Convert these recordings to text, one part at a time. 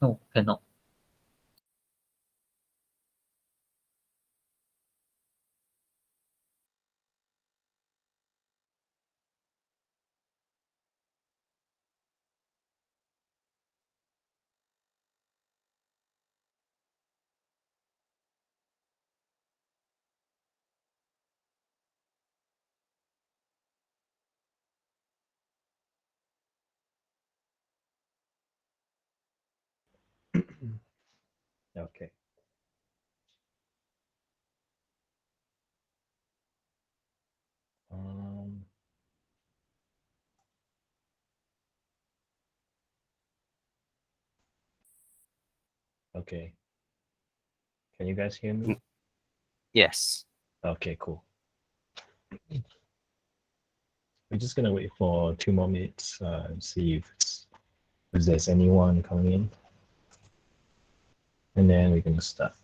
No, cannot. Okay. Um, okay. Can you guys hear me? Mm, yes. Okay, cool. We're just gonna wait for 2 more minutes and see if there's anyone coming in, and then we're gonna start.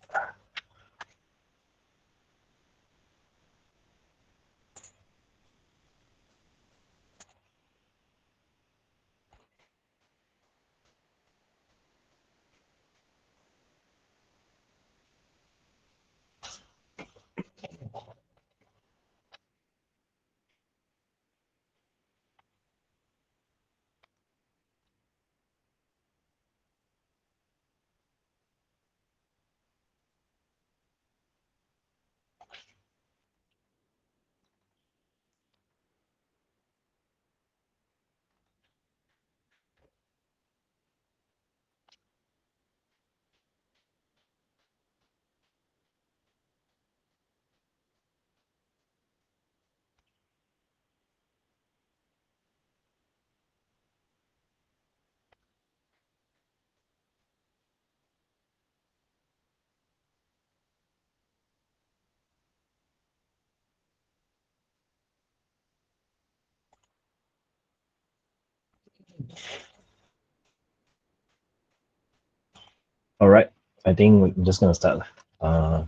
All right. I think we're just gonna start. Uh,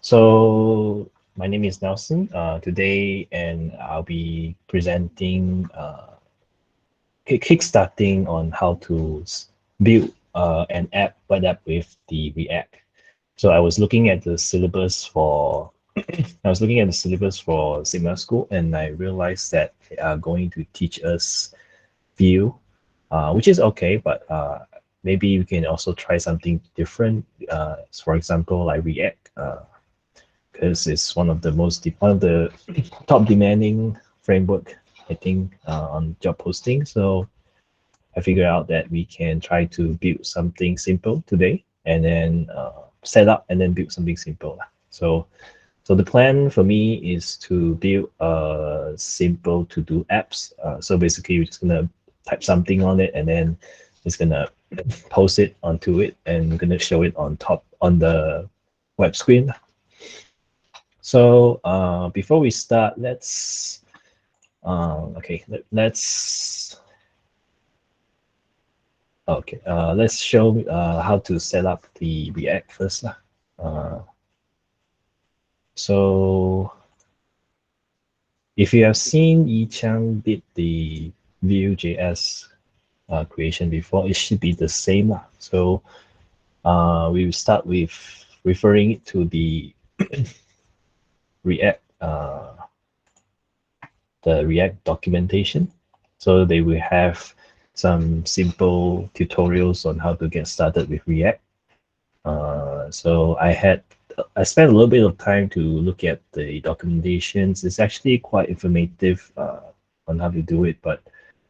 so my name is Nelson today, and I'll be presenting kickstarting on how to build an app, web app with the React. So I was looking at the syllabus for I was looking at the syllabus for Sigma School, and I realized that they are going to teach us Vue, which is okay, but maybe we can also try something different. For example, like React, because it's one of the top demanding framework, I think, on job posting. So I figured out that we can try to build something simple today, and then set up and then build something simple. So the plan for me is to build a simple to-do apps. So basically, we're just gonna type something on it, and then it's gonna post it onto it, and we're gonna show it on top on the web screen. So before we start, let's show how to set up the React first. Uh, so if you have seen Yi Chang did the Vue.js creation before, it should be the same. So we will start with referring it to React, the React documentation. So they will have some simple tutorials on how to get started with React. So I spent a little bit of time to look at the documentations. It's actually quite informative on how to do it, but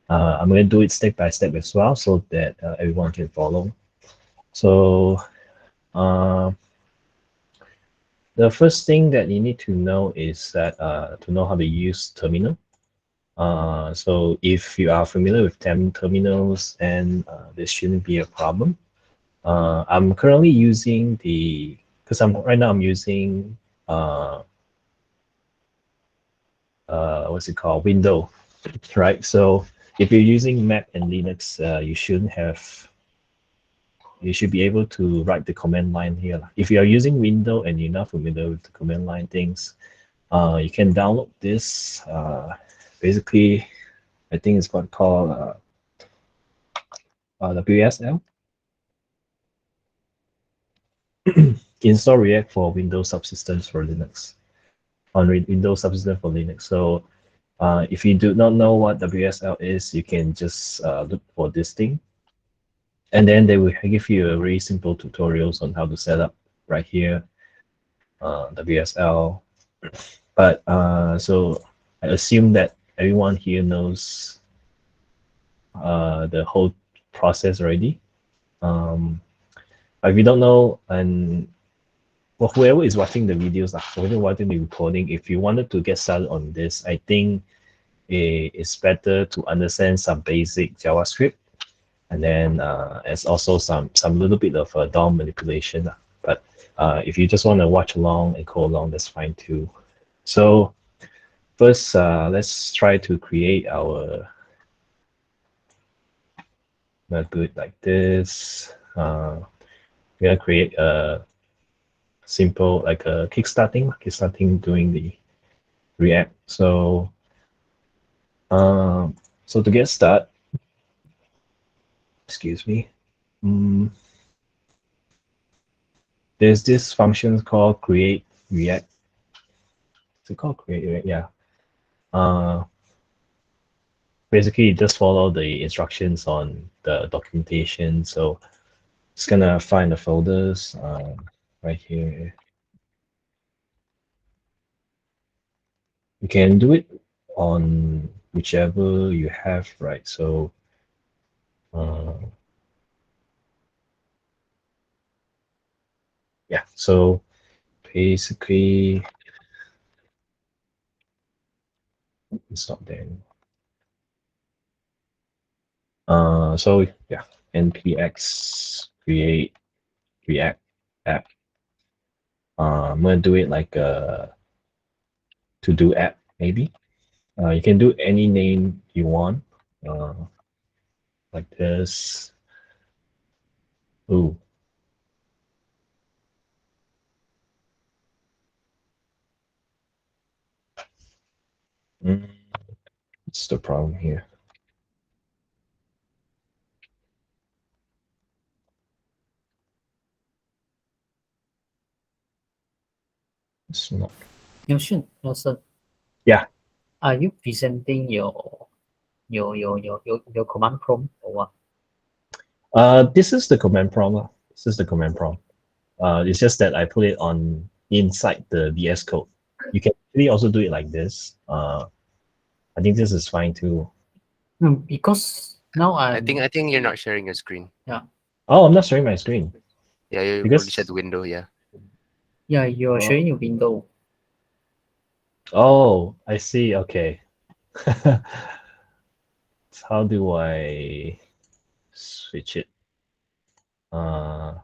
I'm going to do it step by step as well so that everyone can follow. So uh, the first thing that you need to know is that to know how to use terminal. So if you are familiar with terminals, and this shouldn't be a problem. I'm currently using because right now I'm using what's it called, Windows, right? So if you're using Mac and Linux, you should be able to write the command line here. If you are using Windows and you're not familiar with the command line things, you can download this. Basically, I think it's called WSL. install React for Windows subsystems for Linux on Windows subsystem for Linux. So if you do not know what WSL is, you can just look for this thing, and then they will give you a very simple tutorials on how to set up right here, WSL. But so I assume that everyone here knows the whole process already. Um, if you don't know, and well, whoever is watching the videos, whoever watching the recording, if you wanted to get started on this, I think it's better to understand some basic JavaScript, and then as also some little bit of DOM manipulation. But if you just want to watch along and go along, that's fine too. So first, let's try to create our. Let's do it like this. We're gonna create a simple like a kickstarting doing the React. So to get started, excuse me, um, there's this function called create React. Is it called create React? Yeah. Uh, Basically, just follow the instructions on the documentation. So it's gonna find the folders right here. You can do it on whichever you have, right? So uh, yeah, so basically it's not there anymore. So yeah, npx create React app. I'm gonna do it like a to do app maybe. You can do any name you want, uh, like this. Ooh, mm, what's the problem here? It's not. Nelson, Yeah. are you presenting your command prompt or what? This is the command prompt. This is the command prompt. It's just that I put it on inside the VS Code. You can really also do it like this. I think this is fine too. Because now I think you're not sharing your screen. Oh, I'm not sharing my screen Yeah, you because probably said window. Yeah. you're Oh. sharing your window. Oh, I see. Okay. How do I switch it? I'm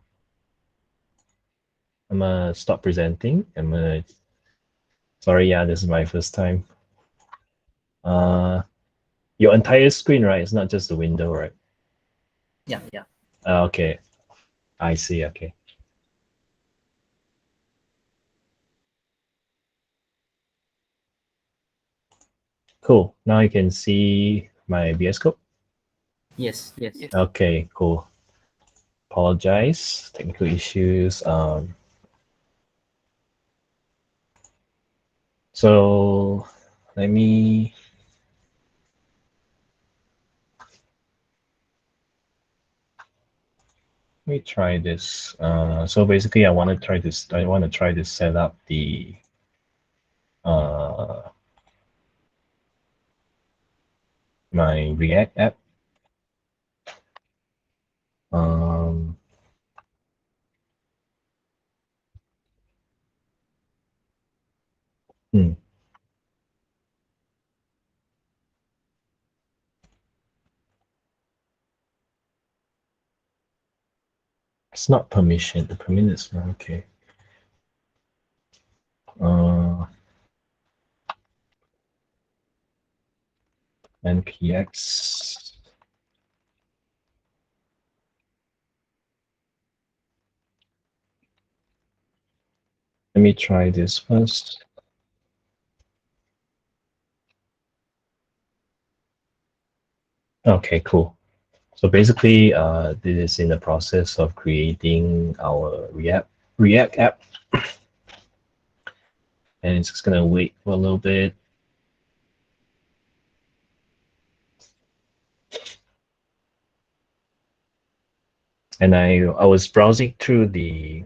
gonna stop presenting. Sorry, yeah, this is my first time. Your entire screen, right? It's not just the window, right? Yeah. Okay, I see. Okay. Cool. Now you can see my VS Code. Yes. Okay, cool. Apologize, technical issues. So let me try this. So basically, I want to try to set up the uh my React app. Um, hmm, it's not permission. The permission is not okay. Uh, npx. Let me try this first. Okay, cool. So basically, this is in the process of creating our React. React app, and it's just gonna wait for a little bit. And I was browsing through the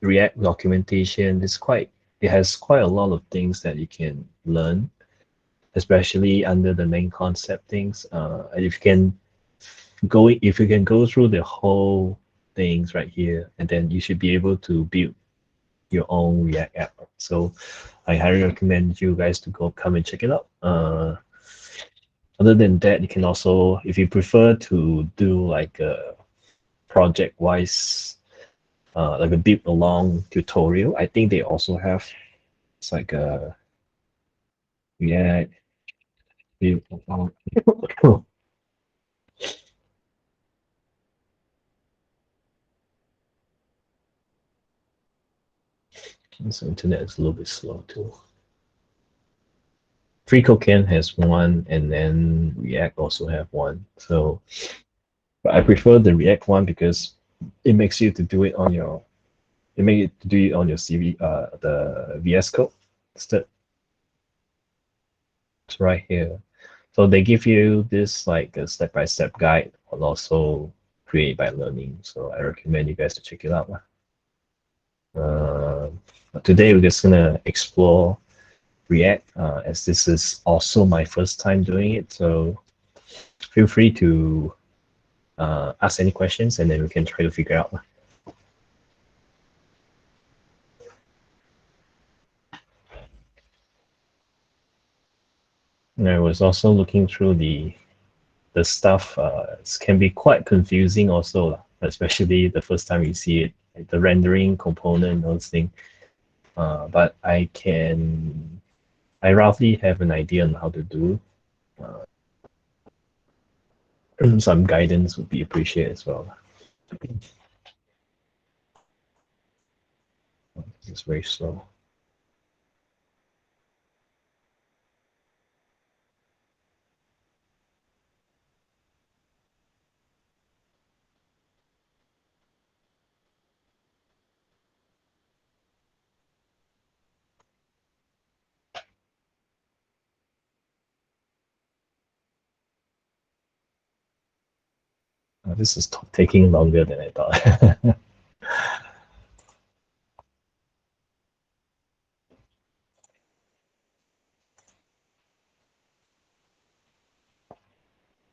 React documentation. It has quite a lot of things that you can learn, especially under the main concept things. If you can if you can go through the whole things right here, and then you should be able to build your own React app. So I highly recommend you guys to go come and check it out. Other than that, you can also, if you prefer to do like a project wise, like a build along tutorial, I think they also have it's like a React build along. So internet is a little bit slow too. FreeCodeCamp has one, and then React also have one. So, but I prefer the React one because it makes you to do it on your, it make it to do it on your CV, the VS Code instead. It's right here. So they give you this like a step-by-step guide, and also create by learning. So I recommend you guys to check it out. Uh, Today we're just gonna explore React, as this is also my first time doing it. So feel free to ask any questions, and then we can try to figure out. And I was also looking through the stuff. It can be quite confusing also, especially the first time you see it, like the rendering component, those things. But I roughly have an idea on how to do. Some guidance would be appreciated as well. It's very slow. This is taking longer than I thought.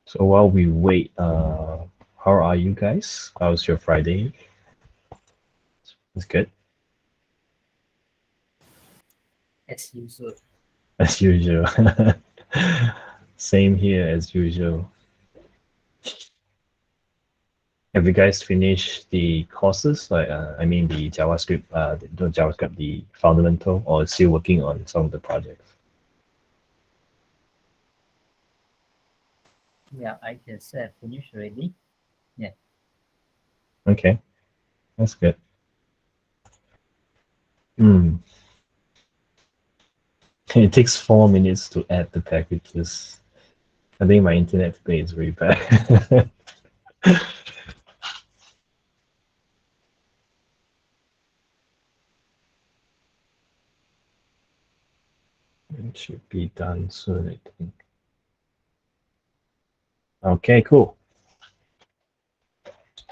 So while we wait, how are you guys? How's your Friday? It's good, As usual. as usual. Same here as usual. Have you guys finished the courses? Like, I mean, the JavaScript, the JavaScript, the fundamental, or still working on some of the projects? Yeah, I can say I finished already. Yeah. Okay, that's good. Mm. It takes 4 minutes to add the packages. I think my internet speed is very bad. It should be done soon, I think. Okay, cool.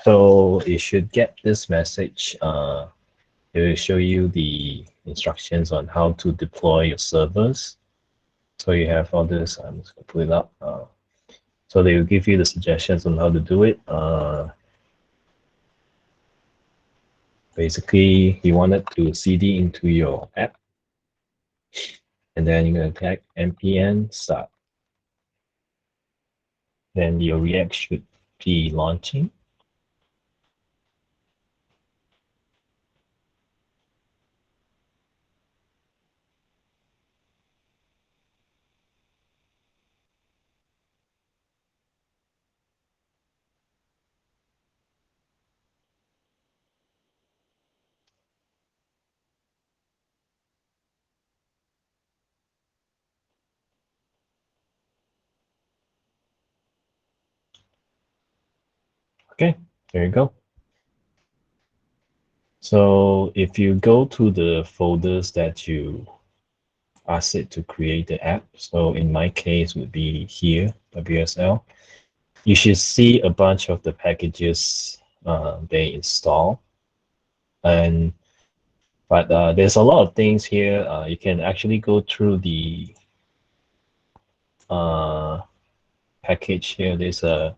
So it should get this message. It will show you the instructions on how to deploy your servers. So you have all this. I'm just gonna pull it up. So they will give you the suggestions on how to do it. Basically, you want it to CD into your app, and then you're gonna type npm start. Then your React should be launching. Okay, there you go. So if you go to the folders that you ask it to create the app, so in my case would be here, WSL, you should see a bunch of the packages they install. And but there's a lot of things here. You can actually go through the uh, package here. There's a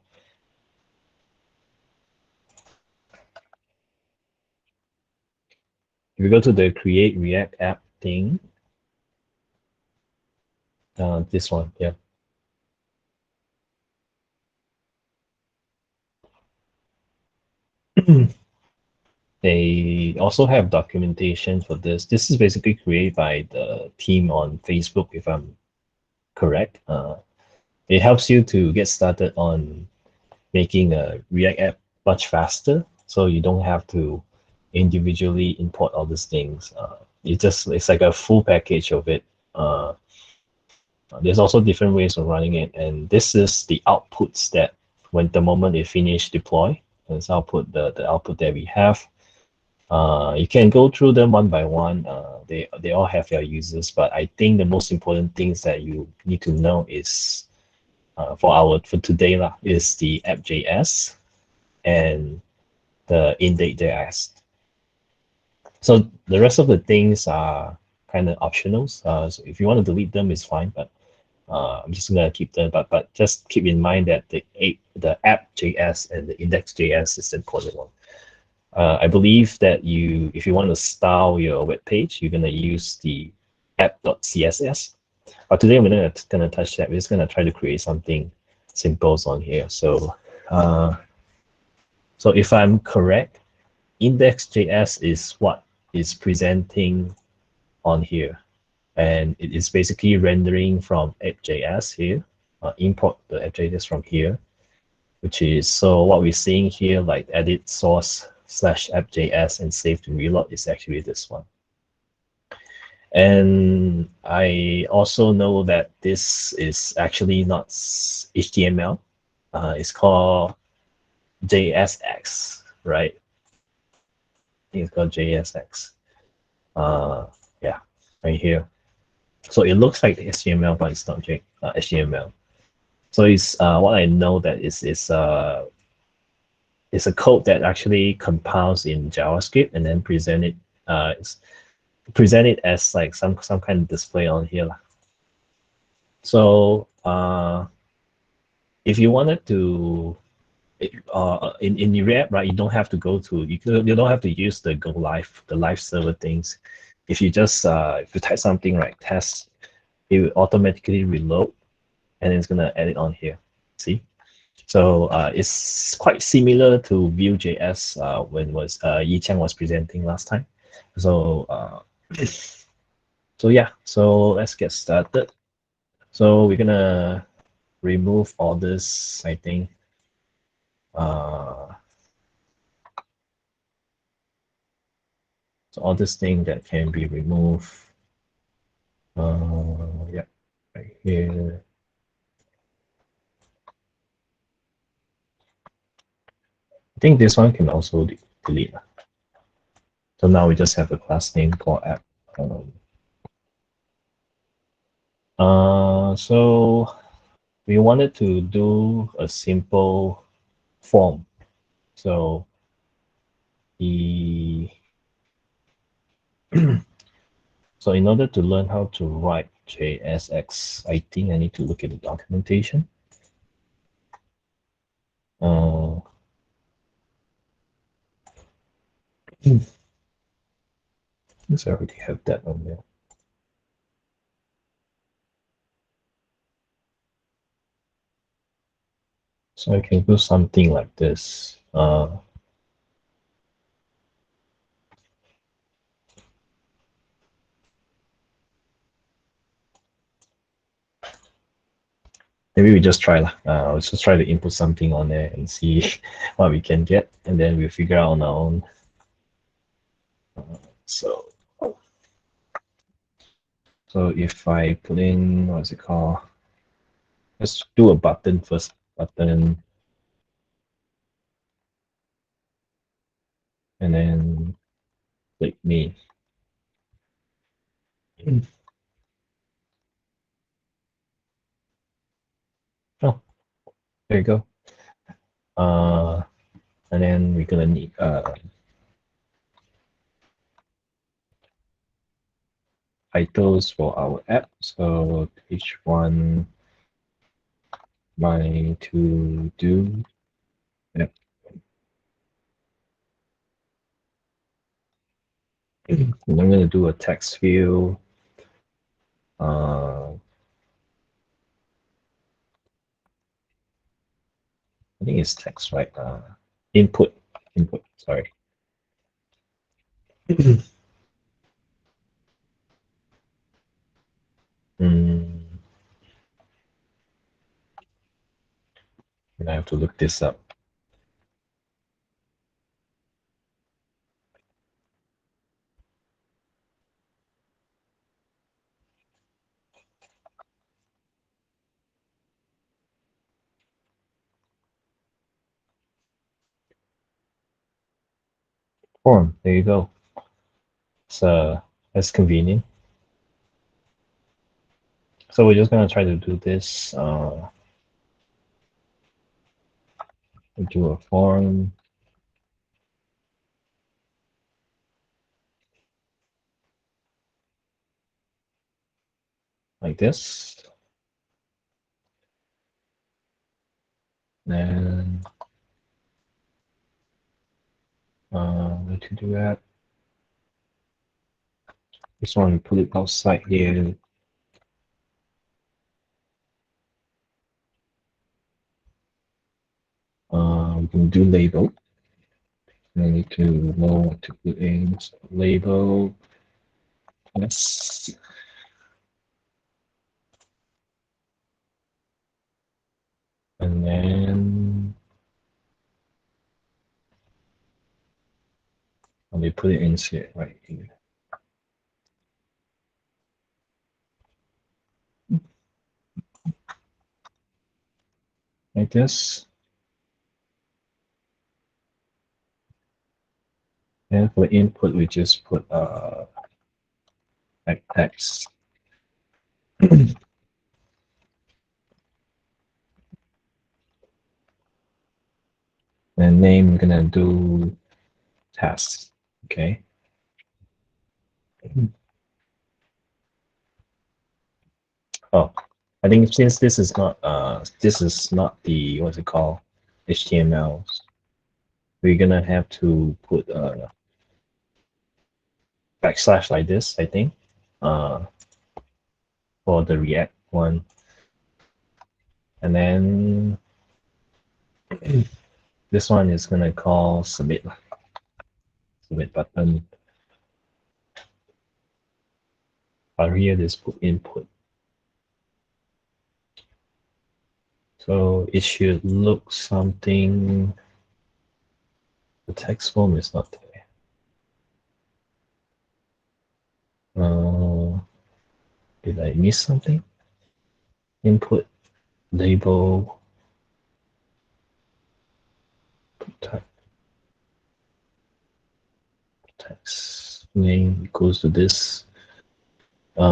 if you go to the create React app thing, this one, yeah. They also have documentation for this. This is basically created by the team on Facebook, if I'm correct. It helps you to get started on making a React app much faster, so you don't have to individually import all these things. It's like a full package of it. There's also different ways of running it, and this is the outputs that when the moment it finish deploy, this output the output that we have. You can go through them one by one. They all have their users, but I think the most important things that you need to know is for today lah, is the app.js and the index.js. So the rest of the things are kind of optional. So if you want to delete them, it's fine. But I'm just gonna keep them. But just keep in mind that the app.js and the index.js is the important one. I believe that if you want to style your web page, you're gonna use the app.css. But today we're not gonna touch that. We're just gonna try to create something simple on here. So if I'm correct, index.js is what is presenting on here, and it is basically rendering from app.js here. Import the app.js from here, which is so what we're seeing here, like edit source / app.js and save to reload is actually this one. And I also know that this is actually not HTML. It's called JSX, right? I think it's called JSX. Yeah, right here. So it looks like HTML, but it's not HTML. So it's what I know that it's a code that actually compiles in JavaScript and then present it as like some kind of display on here. So if you wanted to in React, right, you don't have to go to you don't have to use the live server things. If you just if you type something like test, it will automatically reload and it's gonna add it on here. See? So it's quite similar to Vue.js when Yi Chang was presenting last time. So so yeah, so let's get started. So we're gonna remove all this, I think. So all this thing that can be removed. Yeah, right here. I think this one can also delete. So now we just have a class name called app. So we wanted to do a simple form. So the so in order to learn how to write JSX, I think I need to look at the documentation. Since I already have that on there. So I can do something like this. Maybe we just try. Let's just try to input something on there and see what we can get, and then we'll figure out on our own. So if I put in, what's it called? Let's do a button first. Button. And then Click me. Oh, there you go. And then we're gonna need titles for our app. So page one, my to do. Yep. And I'm gonna do a text field. I think it's text, right? Input. Sorry. And I have to look this up. Form. There you go. So that's convenient. So we're just gonna try to do this. Do a form. Like this. And where to do that? This one we put it outside here. We can do label. I need to know what to put in. So label. Yes. And then let me put it in here right here. Like this. And for input, we just put like text. And name, we're gonna do tasks. Okay. Oh, I think since this is not the what's it called, HTML, we're gonna have to put backslash like this, I think, for the React one, and then this one is gonna call submit button. But here this put input. So it should look something. The text form is not there. Did I miss something? Input, label, type, text name equals to this. You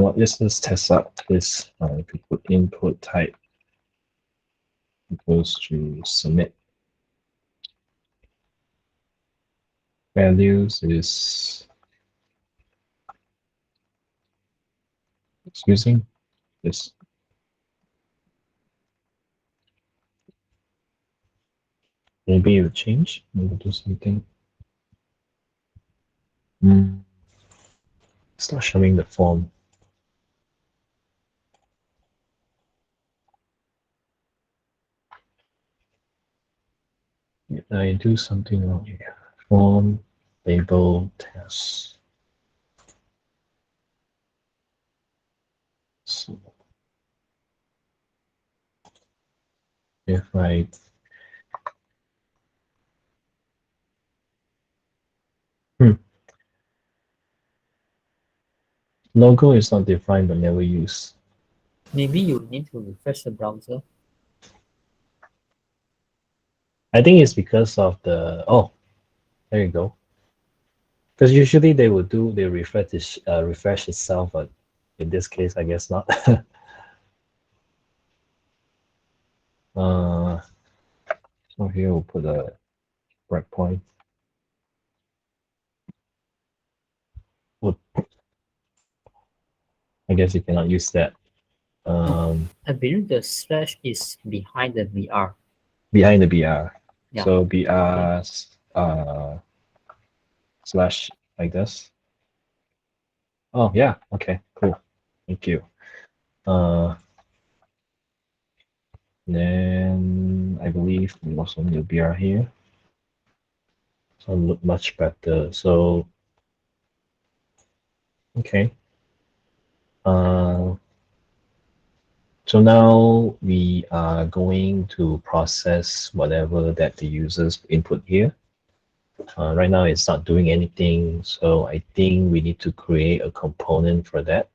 know what? Let's just test out this. If you put input type equals to submit. Values is using this. Maybe it will change. Maybe do something. It's not showing the form. I do something wrong here. Form, label, test. So if I logo is not defined but never used. Maybe you need to refresh the browser. I think it's because of the There you go. Because usually they refresh itself, but in this case, I guess not. uh, so here we'll put a breakpoint. Well, I guess you cannot use that. I believe the slash is behind the BR. Behind the BR. Yeah. So Okay. BR slash like this. Oh yeah, okay, cool. Thank you. Uh, then I believe we also need a BR here. So it'll look much better. So okay. Uh, so now we are going to process whatever that the users input here. Right now it's not doing anything, so I think we need to create a component for that.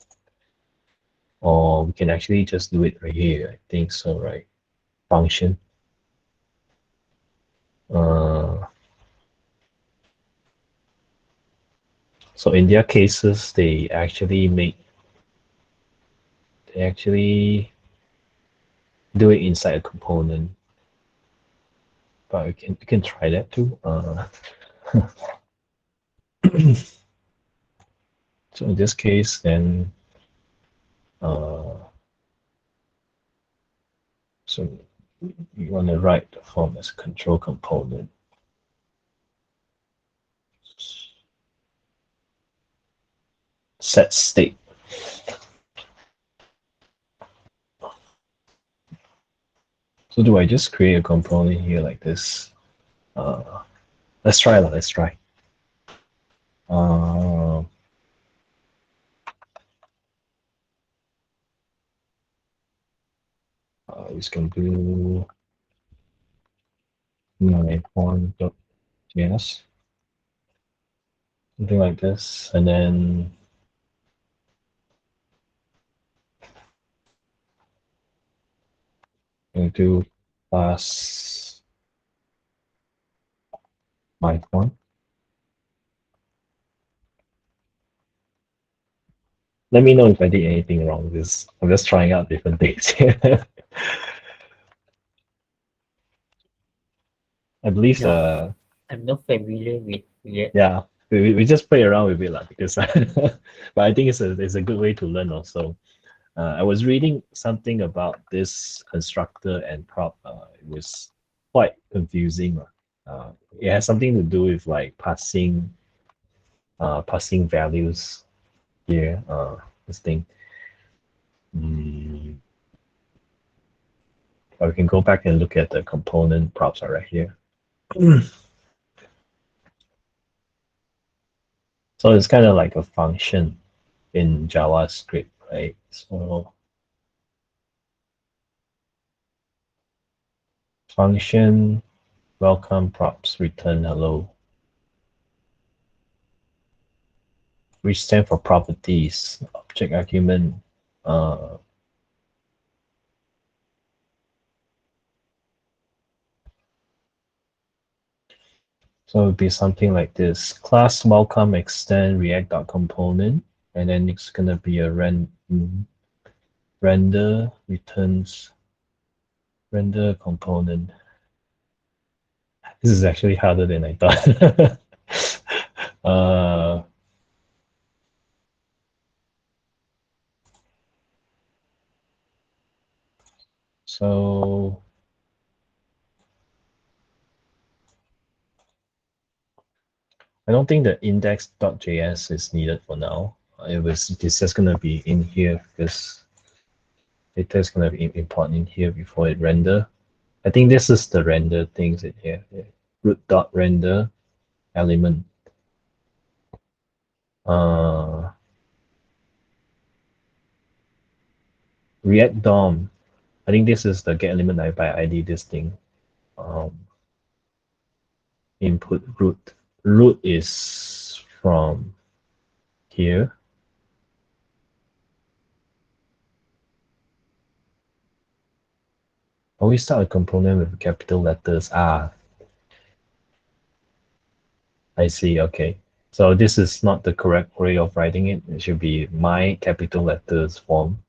Or we can actually just do it right here. I think so, right? Function. Uh, so in their cases, they actually do it inside a component. But we can try that too. So in this case, then uh, so you want to write the form as a control component. Set state. So do I just create a component here like this? Let's try. Let's try. Uh, we can do my form.js, something like this, and then we'll do class my form. Let me know if I did anything wrong. I'm just trying out different things here. I believe No, I'm not familiar with React. yeah, we just play around with it lah, because but I think it's a good way to learn also. I was reading something about this constructor and prop. It was quite confusing. It has something to do with like passing values here. This thing. Mm, but we can go back and look at the component props are right here. So it's kind of like a function in JavaScript, right? So function welcome props return hello, which stand for properties, object argument. Uh, so it would be something like this: class welcome extend react.component, and then it's gonna be a render returns render component. This is actually harder than I thought. uh, so I don't think the index.js is needed for now. It's just gonna be in here because data is gonna be important in here before it render. I think this is the render things in here. Yeah. Root.render element. Uh, React DOM. I think this is the get element by ID this thing. Input root. Root is from here. Always start a component with capital letters. I see. Okay. So this is not the correct way of writing it. It should be my capital letters form.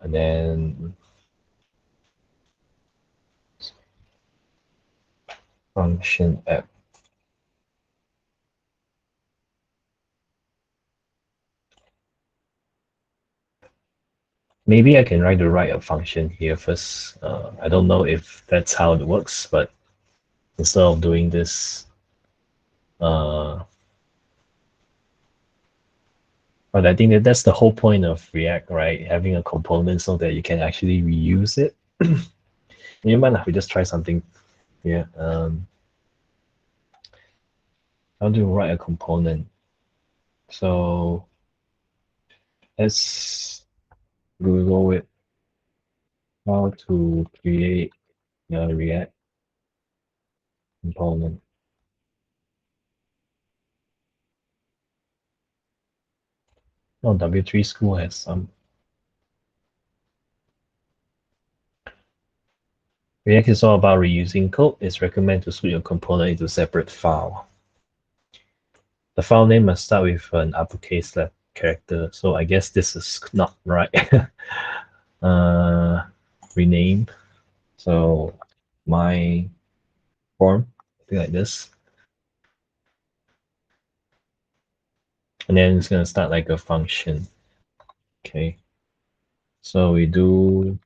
And then function app. Maybe I can write a function here first. I don't know if that's how it works, but instead of doing this, uh, but I think that's the whole point of React, right? Having a component so that you can actually reuse it. You mind if we just try something here? How to write a component? So let's Google it. How to create a React component. Oh, W3 School has some. React is all about reusing code. It's recommended to split your component into separate file. The file name must start with an uppercase character. So I guess this is not right. Rename. So my form, something like this. And then it's going to start like a function. Okay. So we do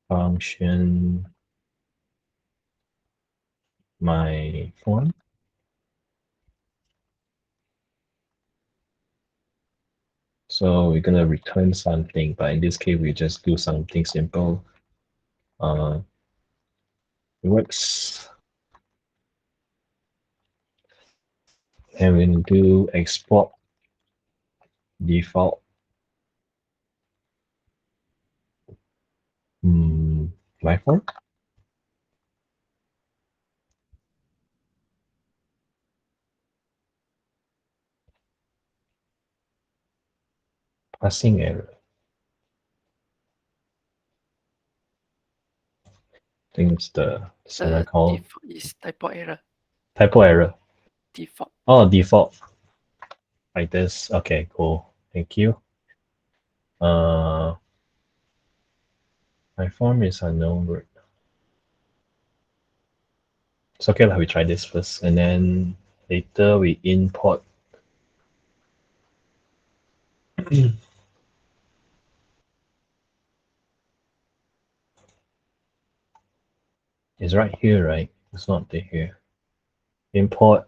function my form. So we're going to return something, but in this case, we just do something simple. It works. And we do export default. My form. Passing error. I think it's the semicolon. Default is typo error. Typo error. Default. Oh, default. Like this. Okay, cool. Thank you. My form is unknown word. It's okay, we try this first, and then later we import. It's right here, right? It's not there here. Import.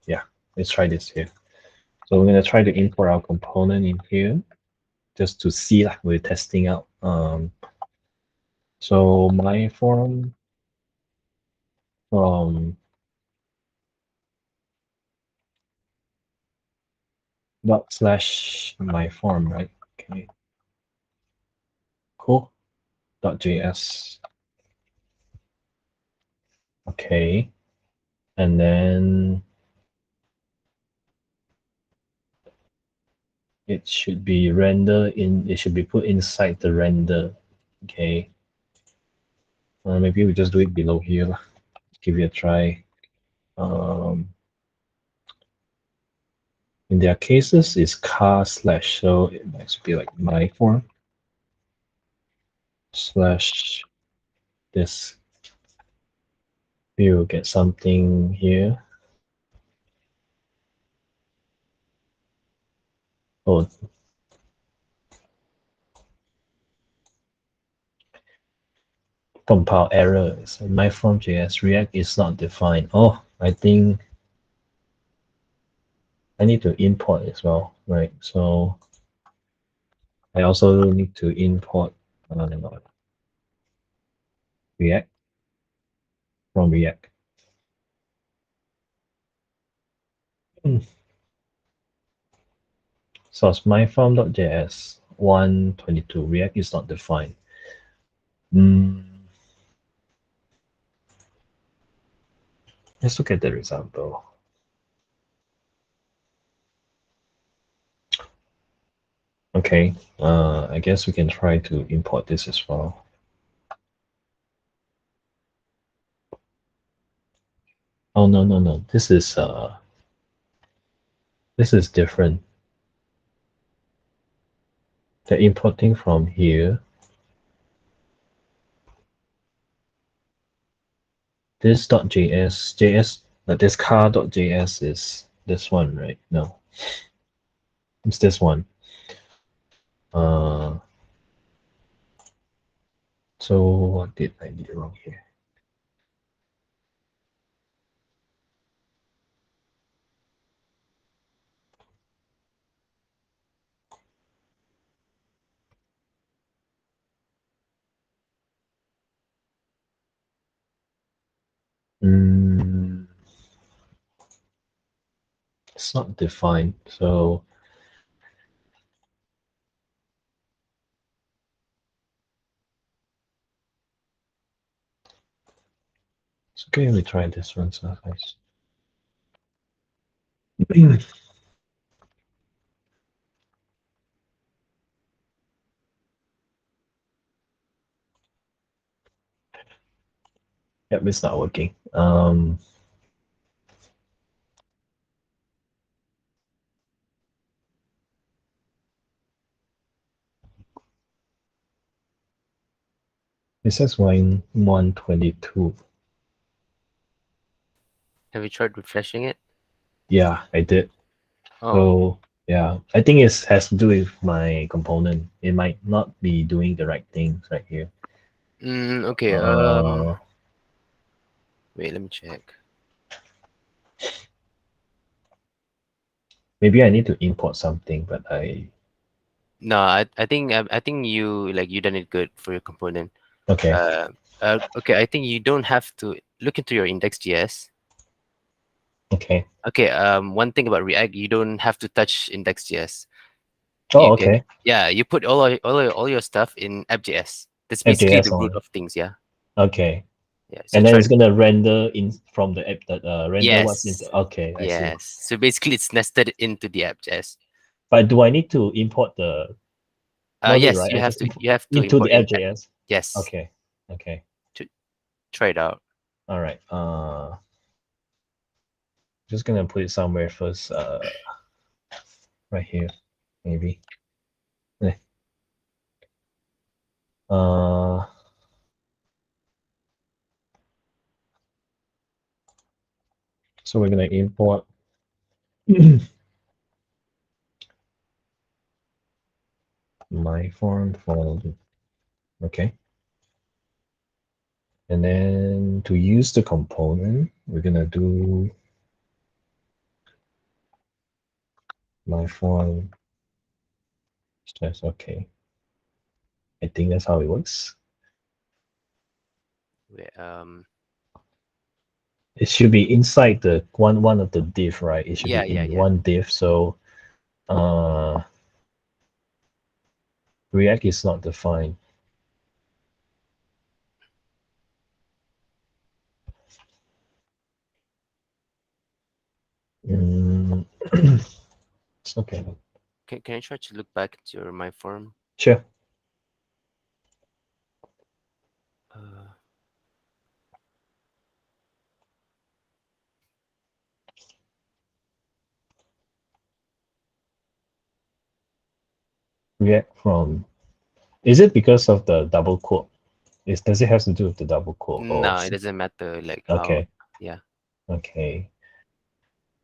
Yeah. Let's try this here. So we're gonna try to import our component in here, just to see like we're testing out. So my form from /my form, right? Okay. Cool. .js. Okay. And then it should be it should be put inside the render. Okay. Maybe we just do it below here. Give it a try. In their cases, it's car / so it might be like my form / this. We'll get something here. Oh, compile error. So my form JS React is not defined. Oh, I think I need to import as well, right? So I also need to import React from React. Source myform.js 122. React is not defined. Let's look at the example. Okay, I guess we can try to import this as well. Oh no no no. This is different. They're importing from here. This .js, this car.js is this one, right? No, it's this one. Uh, so what did I do wrong here? Mm, it's not defined. So okay, we try this one. So guys. Yep, it's not working. It says line 122. Have you tried refreshing it? Yeah, I did. Oh, So yeah, I think it has to do with my component. It might not be doing the right things right here. okay. Uh, Wait, let me check. maybe I need to import something, but No, I think you done it good for your component. okay. Okay. I think you don't have to look into your index.js. Okay. Okay. One thing about React, you don't have to touch index.js. Oh, You can, okay. yeah, you put all your stuff in app.js. That's basically FJS the root on. of things. Yeah. Okay. Yeah. So And then try it's to. gonna render in from the app that render what's in. Yes. Okay, I see. Yes. So basically, it's nested into the app.js. But do I need to import the? No need, Yes, right? I just you have to into import the in. app.js. Yes. Okay. Okay. To try it out. All right. Just gonna put it somewhere first. Right here, maybe. Eh. Uh, so we're gonna import my form for okay. And then to use the component, we're gonna do my form. That's okay. I think that's how it works. Wait, It should be inside the one of the div, right? It should be yeah. in one div. So uh, React is not defined. Mm, it's okay. Can I try to look back at your my form? Sure. Uh, React from. Is it because of the double quote? Does it have to do with the double quote or no, it doesn't matter. Like how. okay? Yeah. Okay.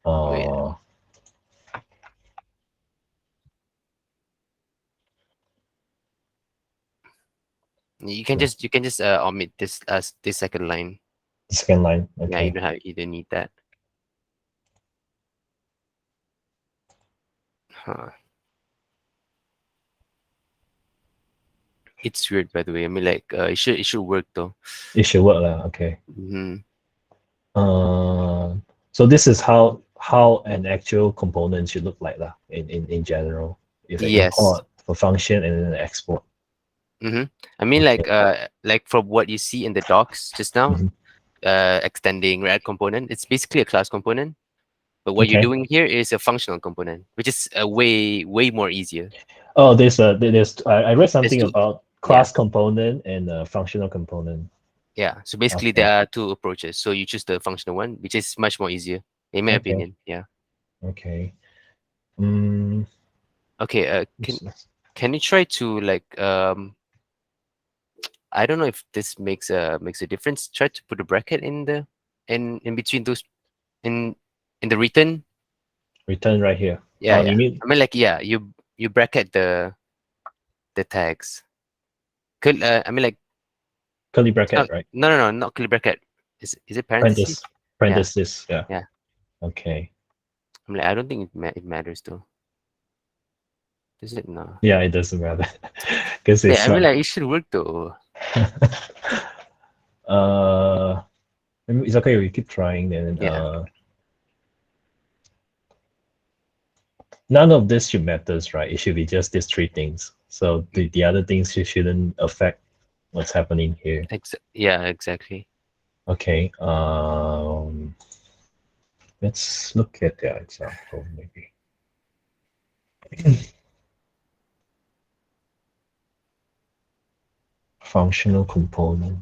Wait. You can just omit this as this second line. The second line. Yeah, Okay. you don't need that. Huh. It's weird, by the way. I mean, like, it should work though. It should work lah. Okay. Hmm. Uh, so this is how an actual component should look like lah. In general, if I Yes. import for function and then export. Mm-hmm. I mean, Okay. like from what you see in the docs just now, Mhm. extending React component, it's basically a class component. But what you're Okay. doing here is a functional component, which is way more easier. Oh, there's I read There's something two. about Yeah. class component and a functional component. Yeah. So basically, Okay. there are two approaches. So you choose the functional one, which is much more easier, in my Okay. opinion. Yeah. Okay. Mm, Okay. Can you try to like I don't know if this makes a difference. Try to put a bracket in the in between those in in the written. return right here. Yeah, You yeah. mean I mean, like, yeah, you bracket the tags. I mean, like, curly it's not, bracket, right? no, no, no, not curly bracket. Is it parentheses? Parenthesis. Yeah, Parenthesis. Yeah. yeah. Okay. I'm like, I don't think it matters though. Does it? No. Yeah, it doesn't matter because Yeah, it's I mean, not. like, it should work though. uh, it's okay. We keep trying. Then Yeah, none of this should matters, right? It should be just these three things. So the other things shouldn't affect what's happening here. yeah, exactly. Okay. Let's look at the example maybe. Functional component.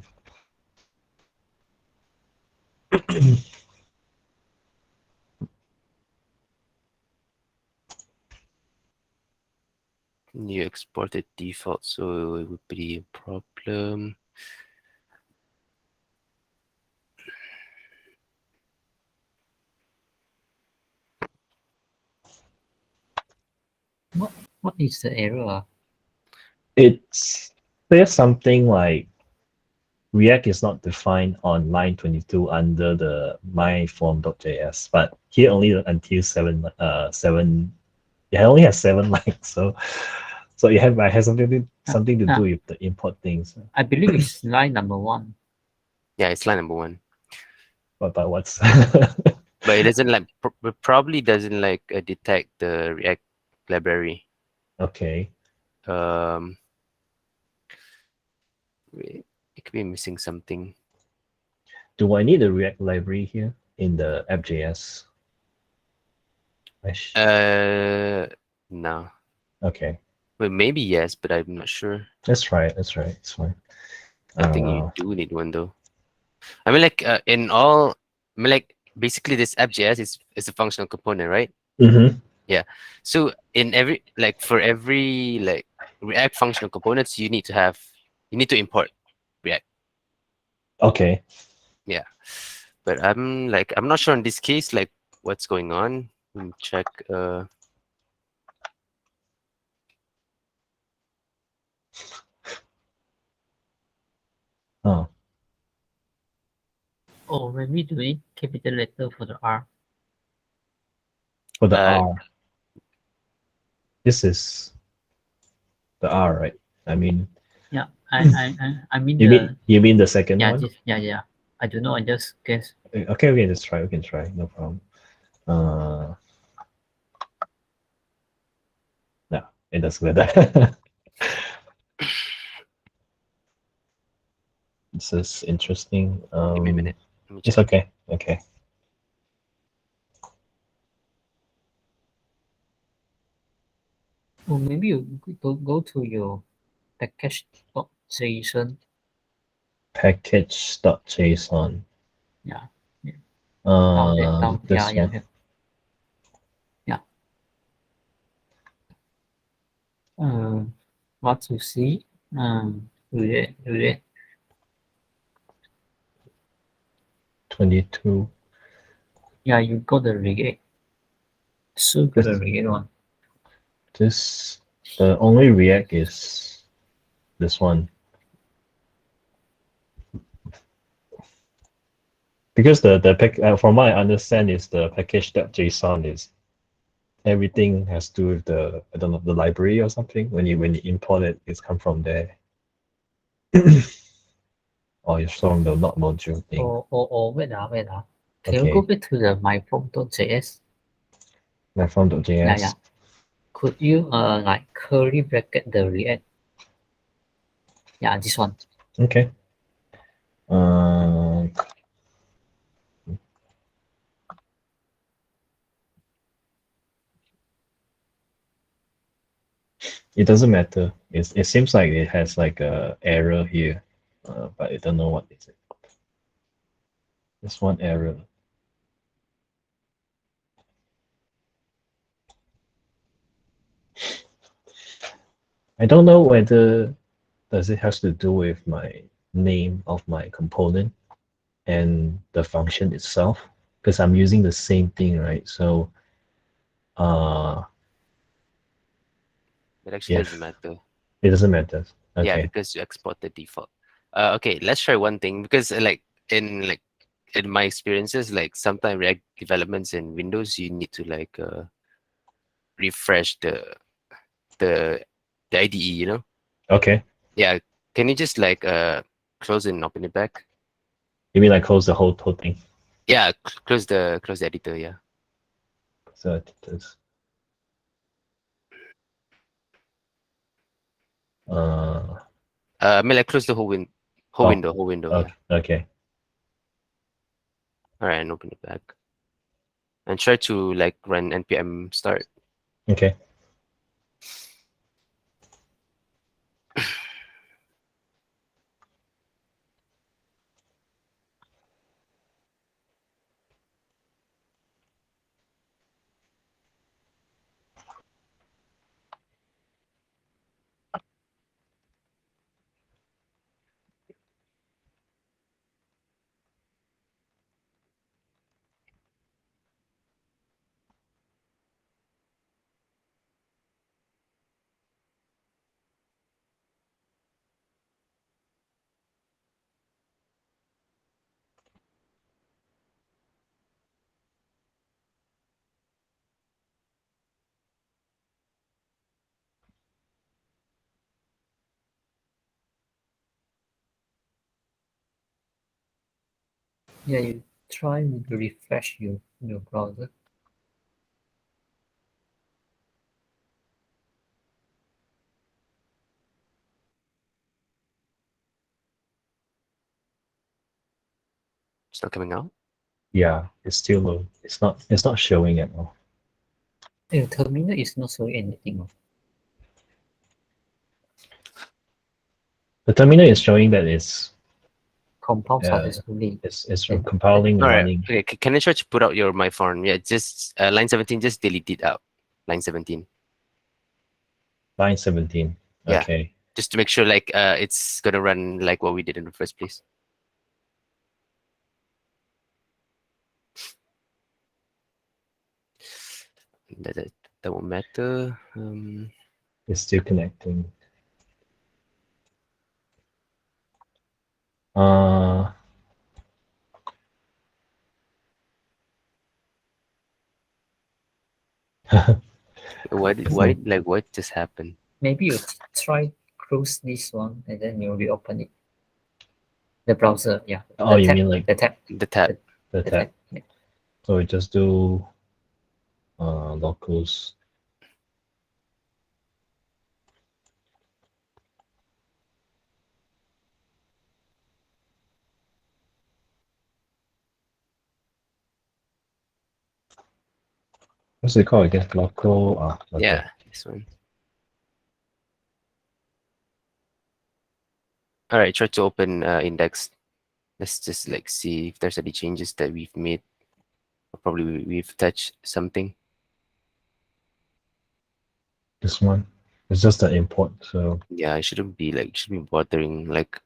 You exported default, so it would be a problem. What is the error? It's there's something like React is not defined on line 22 under the myform.js, but here only until seven. It only has 7 lines, so it has something to do with the import things. I believe it's line number 1. Yeah, it's line number 1. But what's But it doesn't like probably doesn't like detect the React library. okay? Um, it could be missing something. Do I need a React library here in the app.js? No. Okay, Well, maybe yes, but I'm not sure. let's try it. Let's try it. It's fine. I think you do need one though. I mean, like I mean, like basically this app.js is a functional component, right? Mm-hmm. Yeah. So in every like for every like React functional components, you need to import React. Okay. Yeah. But I'm not sure in this case like what's going on. Let me check. Oh, Oh, maybe doing capital letter for the R. for the Uh, R. This is the R, right? I mean, Yeah, I mean you mean the second yeah, one? yeah. I don't know. I just guess. Okay, we can just try. We can try. No problem. No, it doesn't matter. This is interesting. give me a minute. Let me It's check. okay. Okay. Or maybe you go to your package.json. Package.json. Yeah. Down there. Down. This one. Yeah. What you see? Relate. 22. Yeah, you got the React. So got the React one. The only React is this one. Because from what I understand is the package.json is everything has to do with the, I don't know, the library or something. When you import it, it's come from there. Or it's from the not module thing. Or wait. Can you Okay. go back to the myform.js? myform.js. Yeah. Could you like curly bracket the React? Yeah, this one. Okay. It doesn't matter. It seems like it has like a error here, but I don't know what is it. There's one error. I don't know whether does it has to do with my name of my component and the function itself, because I'm using the same thing, right? So It actually yeah, doesn't matter. it doesn't matter. Yeah, Okay. because you export the default. Okay, let's try one thing because like in my experiences, like sometimes React developments in Windows, you need to like refresh the the IDE, you know? Okay. Yeah. Can you just like close it and open it back? You mean like close the whole thing? Yeah, close the editor, yeah. So it is. Uh, I mean like close the oh, whole window, okay. yeah. Okay. Alright, and open it back. And try to like run npm start. Okay. Yeah, you try to refresh your browser. It's not coming out. Yeah, it's still low. It's not showing at all. Your terminal is not showing anything. The terminal is showing that Compile successfully. it's Then- compiling and All right. running. Okay. Can I try to put out your my phone? Yeah. Just line 17. Just delete it out. Line 17. Line 17. Yeah. Okay. Just to make sure like it's gonna run like what we did in the first place. That won't matter. It's still connecting. Uh What just happened? Maybe you try close this one and then you reopen it. The browser, yeah. Oh, The you tab, mean like the tab, The tab. the the tab. tab. Yeah. So we just do locals. What's it called again? Local. Okay. Yeah. This one. All right. Try to open index. Let's just like see if there's any changes that we've made. Probably we've touched something. This one. It's just an import. So Yeah, I shouldn't be bothering like.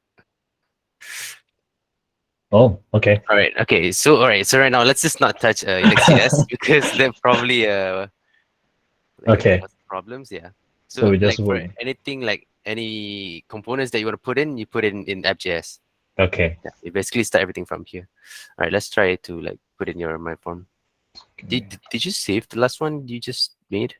oh, okay. All right. Okay. So right now let's just not touch index.js because they're probably like gonna Okay. cause problems. Yeah. So So we just like for would anything like any components that you want to put in, you put in app.js. okay. Yeah. You basically start everything from here. All right. Let's try to like put in your my form. Did you save the last one you just made?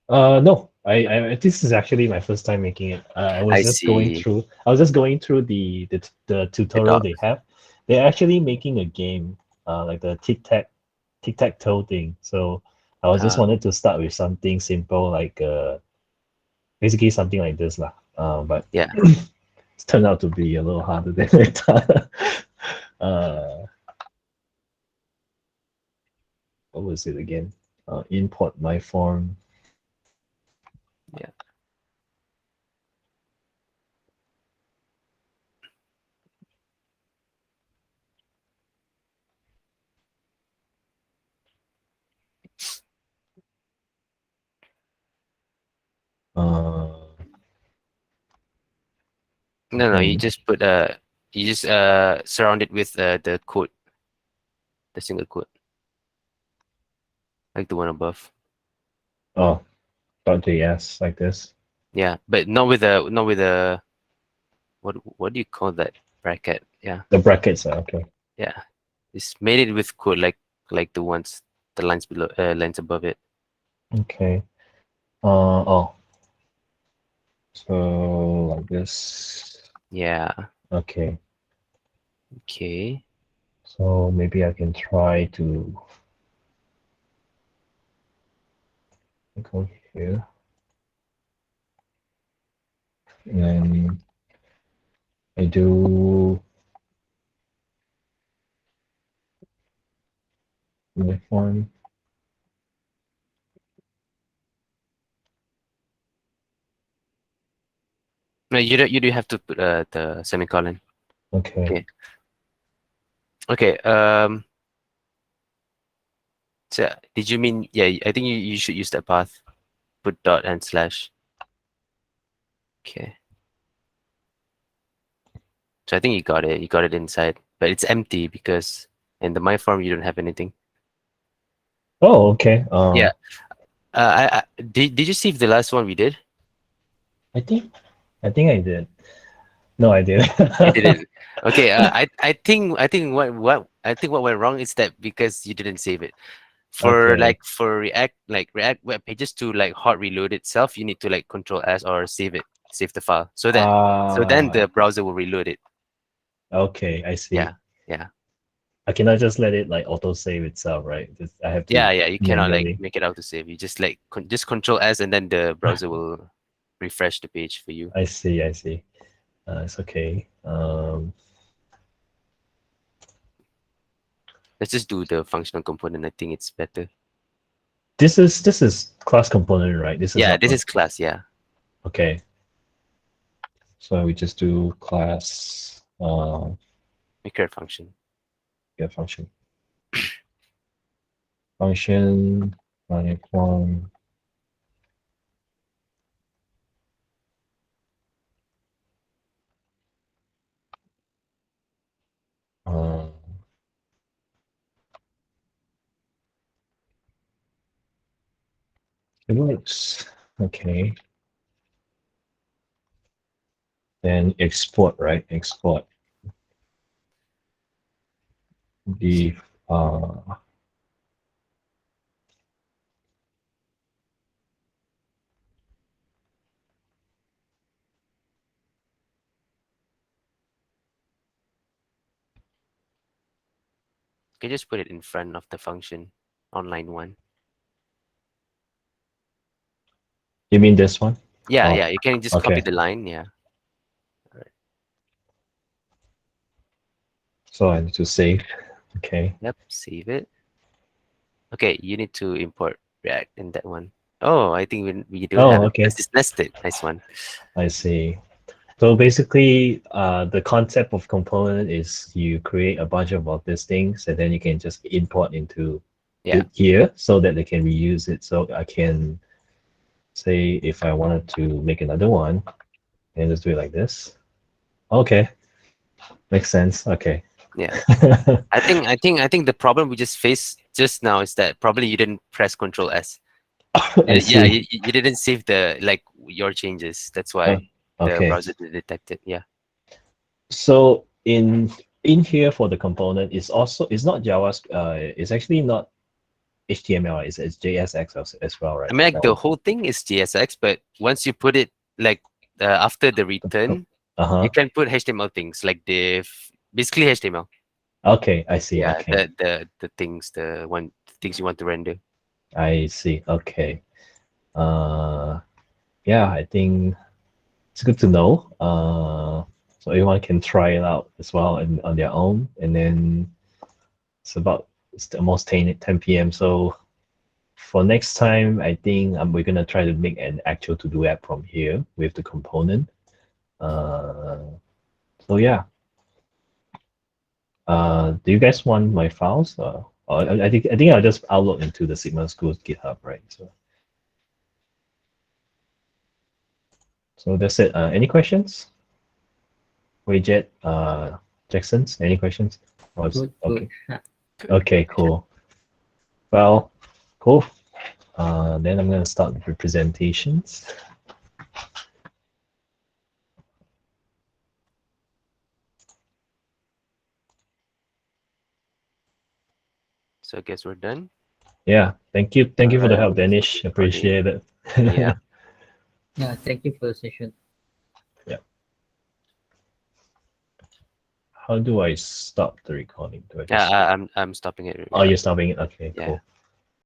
No, I this is actually my first time making it. I was I just going see. through. I was just going through the tutorial doc. they have. They're actually making a game, like the tic tac toe thing. So I was just Uh, wanted to start with something simple, like basically something like this lah. But yeah. it's turned out to be a little harder than I thought. uh, what was it again? Import my form. Yeah. No, you Hmm. just put you just surround it with the quote, the single quote, like the one above. Oh, .js like this. Yeah, but not with a what do you call that bracket? Yeah, The brackets are okay. yeah. Just made it with quote like the ones the lines below lines above it. Okay. Oh. So like this. Yeah. Okay. Okay. So maybe I can try to go here and I do this one. No, you do have to put the semicolon. Okay. Okay. Okay. So did you mean I think you should use that path. Put dot and slash. Okay. So I think you got it. You got it inside, but it's empty because in the my form you don't have anything. Oh, okay. Yeah. Did you see if the last one we did? I think I did. No, I did. You didn't. Okay. I think what went wrong is that because you didn't save it. Okay. For React web pages to like hot reload itself, you need to like Control S or save the file so then Ah, the browser will reload it. okay, I see. Yeah. Yeah. I cannot just let it like auto save itself, right? I have to Yeah. You cannot like manually. make it auto save. You just like just Control S and then the browser will refresh the page for you. I see, I see. It's okay. Let's just do the functional component. I think it's better. This is class component, right? This is Yeah, not this is class. Yeah, okay. So we just do class make it a function. get function. Function one. Uh, it works. Okay. Then export, right? Export the You can just put it in front of the function on line 1. you mean this one? Yeah, Oh, yeah. You can just copy okay. the line. Yeah. So I need to save. Okay. Yep. Save it. Okay, you need to import React in that one. Oh, I think we do have Oh, it okay. because it's nested. Nice one. I see. So basically, the concept of component is you create a bunch of these things, and then you can just import into Yeah. here so that they can reuse it. So I can say if I wanted to make another one, and just do it like this. Okay, makes sense. Okay. Yeah. I think the problem we just faced just now is that probably you didn't press Control S. I Yeah, see. you didn't save the like your changes. That's Uh, why the okay. browser didn't detect it. Yeah. So in here for the component, it's not JavaScript. It's actually not HTML. It's JSX as well, I right? mean, like the whole thing is JSX, but once you put it like after the return, Uh-huh. you can put HTML things like div, basically HTML. Okay, I see. Yeah, Okay, the things you want to render. I see. Okay. Uh, yeah, I think it's good to know. So everyone can try it out as well and on their own. And then it's almost 10 p.m. So for next time, I think we're gonna try to make an actual to-do app from here with the component. Uh, so yeah. Do you guys want my files? Or I think I'll just upload into the Sigma School's GitHub, right? So that's it. Any questions? Wayjet, Jackson's, any questions? Good, Okay. good. Good. Okay, cool. Well, cool. Then I'm gonna start with the presentations. So I guess we're done. Yeah, thank you for the Alright. help, Danish. Appreciate it. Yeah. Yeah, thank you for the session. How do I stop the recording? Do I Yeah, just... I'm stopping it. Oh, you're stopping it. Okay, Yeah. cool.